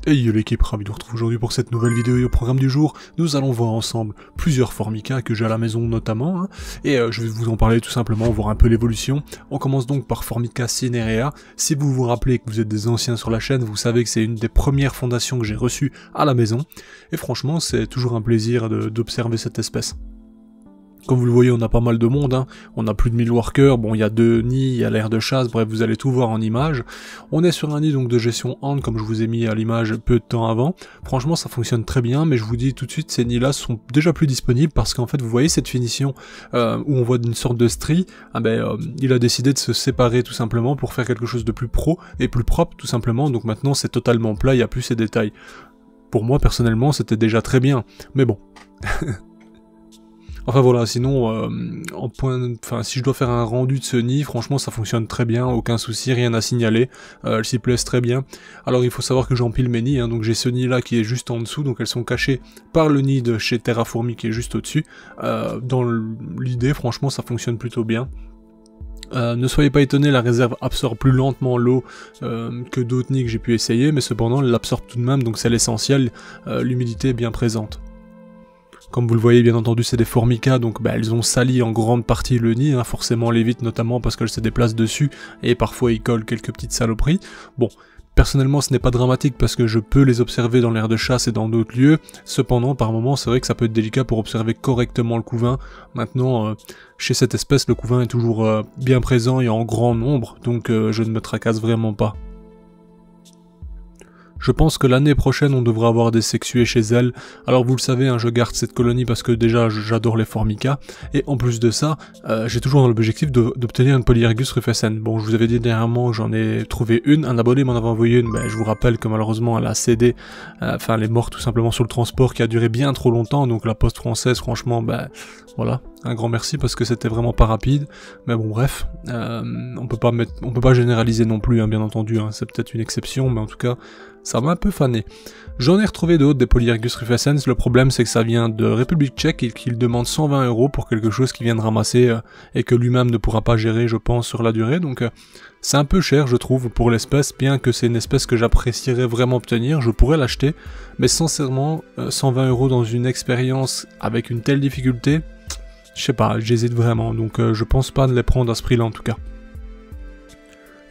Hey yo l'équipe, ravi de vous retrouver aujourd'hui pour cette nouvelle vidéo et au programme du jour, nous allons voir ensemble plusieurs Formica que j'ai à la maison notamment, hein, et je vais vous en parler tout simplement, voir un peu l'évolution. On commence donc par Formica cinerea. Si vous vous rappelez que vous êtes des anciens sur la chaîne, vous savez que c'est une des premières fondations que j'ai reçues à la maison, et franchement c'est toujours un plaisir d'observer cette espèce. Comme vous le voyez, on a pas mal de monde, hein. On a plus de 1000 workers, bon il y a 2 nids, il y a l'aire de chasse, bref vous allez tout voir en image. On est sur un nid donc de gestion hand comme je vous ai mis à l'image peu de temps avant. Franchement ça fonctionne très bien, mais je vous dis tout de suite, ces nids là sont déjà plus disponibles parce qu'en fait vous voyez cette finition où on voit une sorte de strie, il a décidé de se séparer tout simplement pour faire quelque chose de plus pro et plus propre tout simplement, donc maintenant c'est totalement plat, il n'y a plus ces détails. Pour moi personnellement c'était déjà très bien, mais bon... Enfin voilà, sinon, si je dois faire un rendu de ce nid, franchement ça fonctionne très bien, aucun souci, rien à signaler, elles s'y plaisent très bien. Alors il faut savoir que j'empile mes nids, hein, donc j'ai ce nid là qui est juste en dessous, donc elles sont cachées par le nid de chez Terrafourmi qui est juste au-dessus. Dans l'idée, franchement ça fonctionne plutôt bien. Ne soyez pas étonnés, la réserve absorbe plus lentement l'eau que d'autres nids que j'ai pu essayer, mais cependant elle l'absorbe tout de même, donc c'est l'essentiel, l'humidité est bien présente. Comme vous le voyez, bien entendu, c'est des Formica, donc elles ont sali en grande partie le nid, hein, forcément les vitres notamment parce qu'elles se déplacent dessus, et parfois ils collent quelques petites saloperies. Bon, personnellement ce n'est pas dramatique parce que je peux les observer dans l'aire de chasse et dans d'autres lieux, cependant par moments c'est vrai que ça peut être délicat pour observer correctement le couvain. Maintenant, chez cette espèce, le couvain est toujours bien présent et en grand nombre, donc je ne me tracasse vraiment pas. Je pense que l'année prochaine on devrait avoir des sexuées chez elle. Alors vous le savez, hein, je garde cette colonie parce que déjà j'adore les Formica, et en plus de ça, j'ai toujours dans l'objectif d'obtenir une Polyergus rufescens. Bon, je vous avais dit dernièrement que j'en ai trouvé une, un abonné m'en avait envoyé une, je vous rappelle que malheureusement elle a cédé, elle est morte tout simplement sur le transport qui a duré bien trop longtemps, donc la poste française franchement, voilà, un grand merci parce que c'était vraiment pas rapide, mais bon bref, on peut pas généraliser non plus, hein, bien entendu, hein, c'est peut-être une exception, mais en tout cas, ça m'a un peu fané. J'en ai retrouvé d'autres des Polyergus rufescens, le problème c'est que ça vient de République tchèque et qu'il demande 120 € pour quelque chose qu'il vient de ramasser et que lui-même ne pourra pas gérer je pense sur la durée, donc c'est un peu cher je trouve pour l'espèce, bien que c'est une espèce que j'apprécierais vraiment obtenir, je pourrais l'acheter, mais sincèrement 120 € dans une expérience avec une telle difficulté, je sais pas, j'hésite vraiment, donc je pense pas de les prendre à ce prix là en tout cas.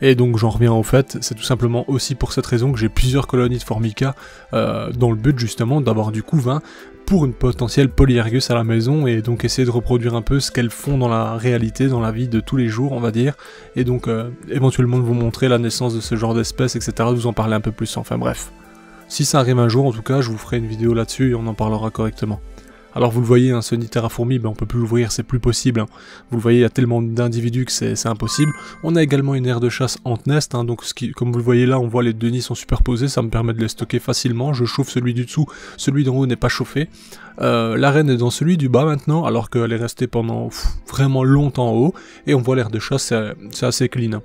Et donc j'en reviens au fait, c'est tout simplement aussi pour cette raison que j'ai plusieurs colonies de Formica dans le but justement d'avoir du couvain pour une potentielle Polyergus à la maison et donc essayer de reproduire un peu ce qu'elles font dans la réalité, dans la vie de tous les jours on va dire, et donc éventuellement de vous montrer la naissance de ce genre d'espèce, etc., de vous en parler un peu plus, enfin bref. Si ça arrive un jour en tout cas, je vous ferai une vidéo là-dessus et on en parlera correctement. Alors vous le voyez, hein, ce nid Terrafourmi, on peut plus l'ouvrir, c'est plus possible. Hein. Vous le voyez, il y a tellement d'individus que c'est impossible. On a également une aire de chasse ante-nest, hein, donc comme vous le voyez là, on voit les deux nids sont superposés, ça me permet de les stocker facilement. Je chauffe celui du dessous, celui d'en haut n'est pas chauffé. La reine est dans celui du bas maintenant, alors qu'elle est restée pendant vraiment longtemps en haut, et on voit l'aire de chasse, c'est assez clean. Hein.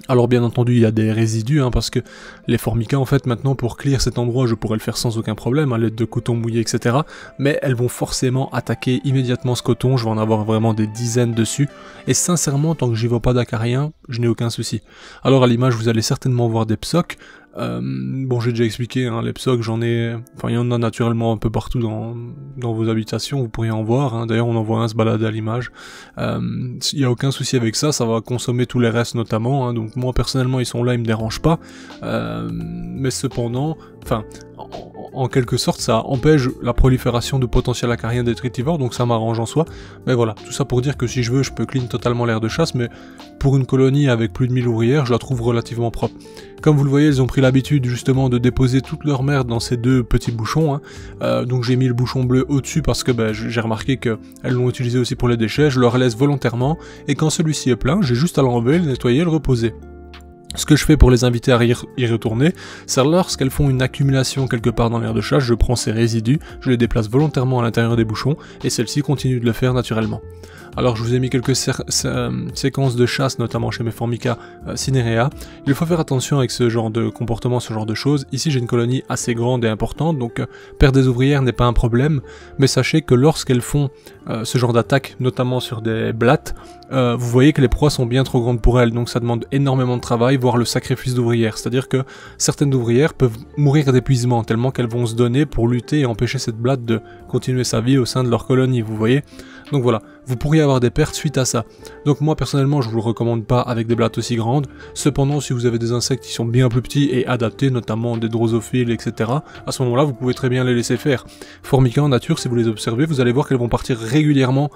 Alors bien entendu il y a des résidus, hein, parce que les Formica en fait maintenant pour clear cet endroit je pourrais le faire sans aucun problème, à l'aide de coton mouillé etc. Mais elles vont forcément attaquer immédiatement ce coton, je vais en avoir vraiment des dizaines dessus, et sincèrement tant que j'y vois pas d'acarien, je n'ai aucun souci. Alors à l'image vous allez certainement voir des psocs. Bon j'ai déjà expliqué, hein, les psocs il y en a naturellement un peu partout dans vos habitations, vous pourriez en voir, hein. D'ailleurs on en voit un se balader à l'image, il n'y a aucun souci avec ça, ça va consommer tous les restes notamment, hein. Donc moi personnellement ils sont là, ils me dérangent pas, mais cependant, en quelque sorte ça empêche la prolifération de potentiels acariens détritivores, donc ça m'arrange en soi, mais voilà, tout ça pour dire que si je veux je peux clean totalement l'aire de chasse, mais pour une colonie avec plus de 1000 ouvrières je la trouve relativement propre. Comme vous le voyez, elles ont pris l'habitude justement de déposer toute leur merde dans ces deux petits bouchons, hein. Donc j'ai mis le bouchon bleu au-dessus parce que j'ai remarqué qu'elles l'ont utilisé aussi pour les déchets, je le laisse volontairement, et quand celui-ci est plein, j'ai juste à l'enlever, le nettoyer et le reposer. Ce que je fais pour les inviter à y retourner, c'est lorsqu'elles font une accumulation quelque part dans l'aire de chasse, je prends ces résidus, je les déplace volontairement à l'intérieur des bouchons, et celles-ci continuent de le faire naturellement. Alors je vous ai mis quelques séquences de chasse, notamment chez mes Formica Cinerea. Il faut faire attention avec ce genre de comportement, ce genre de choses. Ici j'ai une colonie assez grande et importante, donc perdre des ouvrières n'est pas un problème, mais sachez que lorsqu'elles font ce genre d'attaque, notamment sur des blattes, vous voyez que les proies sont bien trop grandes pour elles, donc ça demande énormément de travail, voire le sacrifice d'ouvrières. C'est-à-dire que certaines ouvrières peuvent mourir d'épuisement, tellement qu'elles vont se donner pour lutter et empêcher cette blatte de continuer sa vie au sein de leur colonie, vous voyez. Donc voilà, vous pourriez avoir des pertes suite à ça. Donc moi personnellement je vous le recommande pas avec des blattes aussi grandes. Cependant si vous avez des insectes qui sont bien plus petits et adaptés, notamment des drosophiles, etc. à ce moment-là vous pouvez très bien les laisser faire. Formica en nature, si vous les observez, vous allez voir qu'elles vont partir régulièrement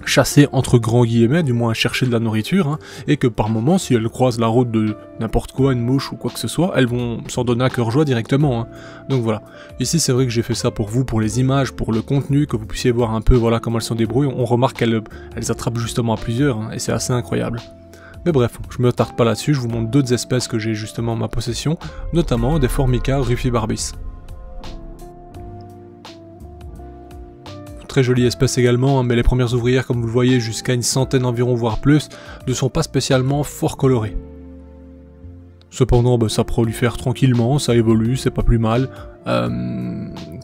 chasser entre grands guillemets, du moins chercher de la nourriture, hein, et que par moment, si elles croisent la route de n'importe quoi, une mouche ou quoi que ce soit, elles vont s'en donner à cœur joie directement. Hein. Donc voilà. Ici, c'est vrai que j'ai fait ça pour vous, pour les images, pour le contenu, que vous puissiez voir un peu voilà comment elles s'en débrouillent. On remarque qu'elles attrapent justement à plusieurs, hein, et c'est assez incroyable. Mais bref, je me tarde pas là-dessus, je vous montre d'autres espèces que j'ai justement en ma possession, notamment des Formica rufibarbis. Très jolie espèce également, hein, mais les premières ouvrières, comme vous le voyez, jusqu'à une centaine environ, voire plus, ne sont pas spécialement fort colorées. Cependant, ça prolifère tranquillement, ça évolue, c'est pas plus mal.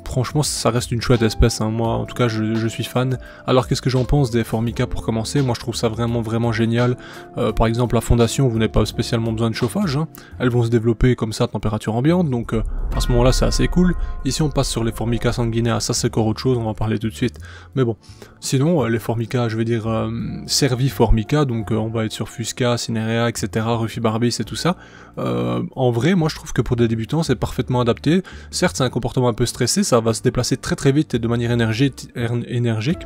Franchement, ça reste une chouette espèce, hein. Moi en tout cas je suis fan. Alors qu'est-ce que j'en pense des Formica pour commencer? Moi je trouve ça vraiment génial. Par exemple la fondation, vous n'avez pas spécialement besoin de chauffage, hein. Elles vont se développer comme ça à température ambiante, donc à ce moment là c'est assez cool. Ici on passe sur les Formica sanguinea, ça c'est encore autre chose, on va en parler tout de suite. Mais bon, sinon les Formica, je vais dire Cerviformica, donc on va être sur Fusca, Cinerea, etc, Rufibarbis et tout ça. En vrai, moi je trouve que pour des débutants c'est parfaitement adapté. Certes c'est un comportement un peu stressé, ça va se déplacer très vite et de manière énergique,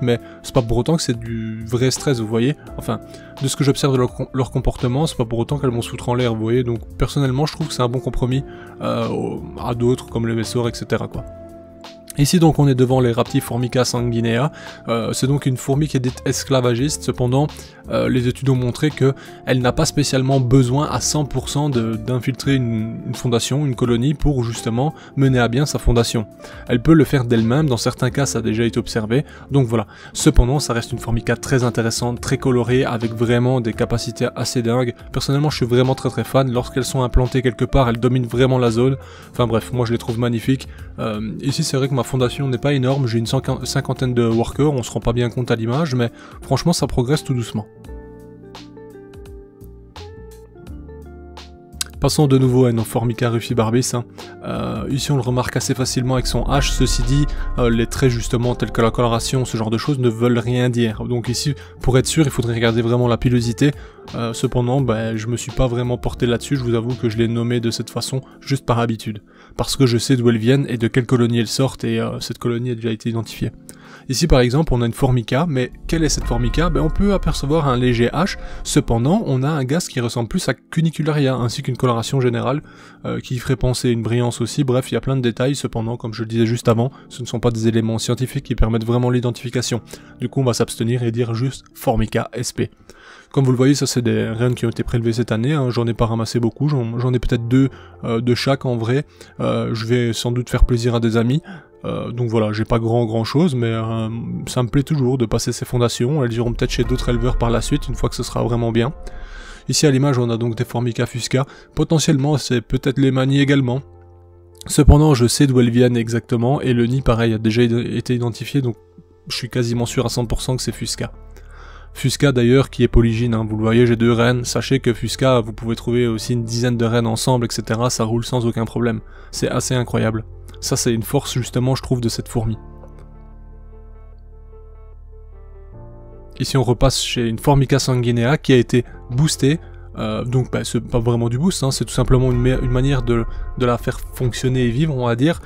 mais c'est pas pour autant que c'est du vrai stress, vous voyez. Enfin, de ce que j'observe de leur comportement, c'est pas pour autant qu'elles vont se foutre en l'air, vous voyez. Donc personnellement je trouve que c'est un bon compromis à d'autres comme les Messor, etc. quoi. Ici donc on est devant les Raptiformica sanguinea, c'est donc une fourmi qui est dite esclavagiste, cependant les études ont montré qu'elle n'a pas spécialement besoin à 100% d'infiltrer une fondation, une colonie, pour justement mener à bien sa fondation. Elle peut le faire d'elle-même, dans certains cas ça a déjà été observé, donc voilà. Cependant ça reste une Formica très intéressante, très colorée, avec vraiment des capacités assez dingues. Personnellement je suis vraiment très fan, lorsqu'elles sont implantées quelque part, elles dominent vraiment la zone, enfin bref, moi je les trouve magnifiques. Ici c'est vrai que ma fondation n'est pas énorme, j'ai une cinquantaine de workers, on se rend pas bien compte à l'image, mais franchement ça progresse tout doucement. Passons de nouveau à nos Formica rufibarbis. Hein. Ici on le remarque assez facilement avec son H, ceci dit, les traits justement tels que la coloration, ce genre de choses ne veulent rien dire. Donc ici, pour être sûr, il faudrait regarder vraiment la pilosité. Cependant, je me suis pas vraiment porté là-dessus, je vous avoue que je l'ai nommé de cette façon, juste par habitude. Parce que je sais d'où elles viennent et de quelle colonie elles sortent, et cette colonie a déjà été identifiée. Ici par exemple on a une Formica, mais quelle est cette Formica? On peut apercevoir un léger H, cependant on a un gaz qui ressemble plus à Cunicularia, ainsi qu'une coloration générale qui ferait penser à une brillance aussi. Bref, il y a plein de détails, cependant comme je le disais juste avant, ce ne sont pas des éléments scientifiques qui permettent vraiment l'identification. Du coup on va s'abstenir et dire juste Formica SP. Comme vous le voyez, ça c'est des rennes qui ont été prélevées cette année, hein. J'en ai pas ramassé beaucoup, j'en ai peut-être deux de chaque en vrai. Je vais sans doute faire plaisir à des amis. Donc voilà, j'ai pas grand chose, mais ça me plaît toujours de passer ces fondations. Elles iront peut-être chez d'autres éleveurs par la suite, une fois que ce sera vraiment bien. Ici à l'image, on a donc des Formica fusca. Potentiellement, c'est peut-être les manies également. Cependant, je sais d'où elles viennent exactement, et le nid, pareil, a déjà été identifié, donc je suis quasiment sûr à 100% que c'est Fusca. Fusca d'ailleurs qui est polygyne, hein. Vous le voyez, j'ai deux reines. Sachez que Fusca, vous pouvez trouver aussi une dizaine de reines ensemble, etc. Ça roule sans aucun problème. C'est assez incroyable. Ça c'est une force justement je trouve de cette fourmi. Ici on repasse chez une Formica sanguinea qui a été boostée. Donc c'est pas vraiment du boost, hein, c'est tout simplement une manière de la faire fonctionner et vivre, on va dire,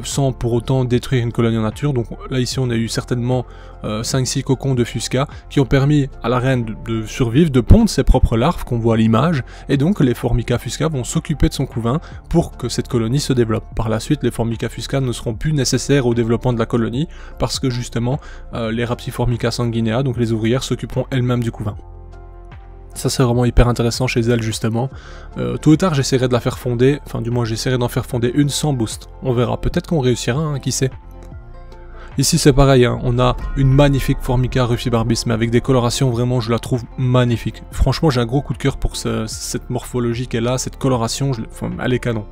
sans pour autant détruire une colonie en nature. Donc là ici on a eu certainement 5-6 cocons de Fusca qui ont permis à la reine de survivre, de pondre ses propres larves qu'on voit à l'image, et donc les Formica fusca vont s'occuper de son couvain pour que cette colonie se développe. Par la suite les Formica fusca ne seront plus nécessaires au développement de la colonie parce que justement les Raptiformica sanguinea, donc les ouvrières, s'occuperont elles-mêmes du couvain. Ça c'est vraiment hyper intéressant chez elle justement. Tôt ou tard j'essaierai de la faire fonder, enfin du moins j'essaierai d'en faire fonder une sans boost. On verra, peut-être qu'on réussira, hein, qui sait. Ici c'est pareil, hein, on a une magnifique Formica Rufibarbis, mais avec des colorations vraiment, je la trouve magnifique. Franchement, j'ai un gros coup de cœur pour cette morphologie qu'elle a, cette coloration, elle est canon.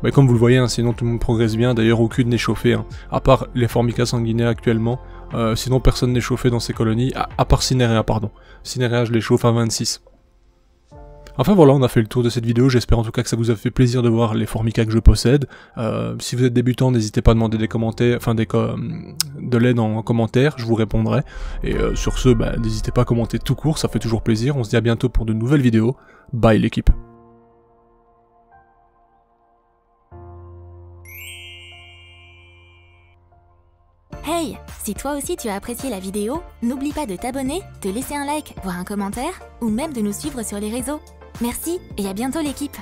Mais comme vous le voyez, hein, sinon tout le monde progresse bien, d'ailleurs aucune n'est chauffée, hein, à part les Formica sanguinaires actuellement, sinon personne n'est chauffé dans ces colonies, à part Cinerea, pardon. Cinerea, je les chauffe à 26. Enfin voilà, on a fait le tour de cette vidéo, j'espère en tout cas que ça vous a fait plaisir de voir les Formica que je possède. Si vous êtes débutant, n'hésitez pas à demander des commentaires, enfin de l'aide en commentaire, je vous répondrai. Et sur ce, bah, n'hésitez pas à commenter tout court, ça fait toujours plaisir. On se dit à bientôt pour de nouvelles vidéos. Bye l'équipe. Hey, si toi aussi tu as apprécié la vidéo, n'oublie pas de t'abonner, de laisser un like, voire un commentaire, ou même de nous suivre sur les réseaux. Merci et à bientôt l'équipe.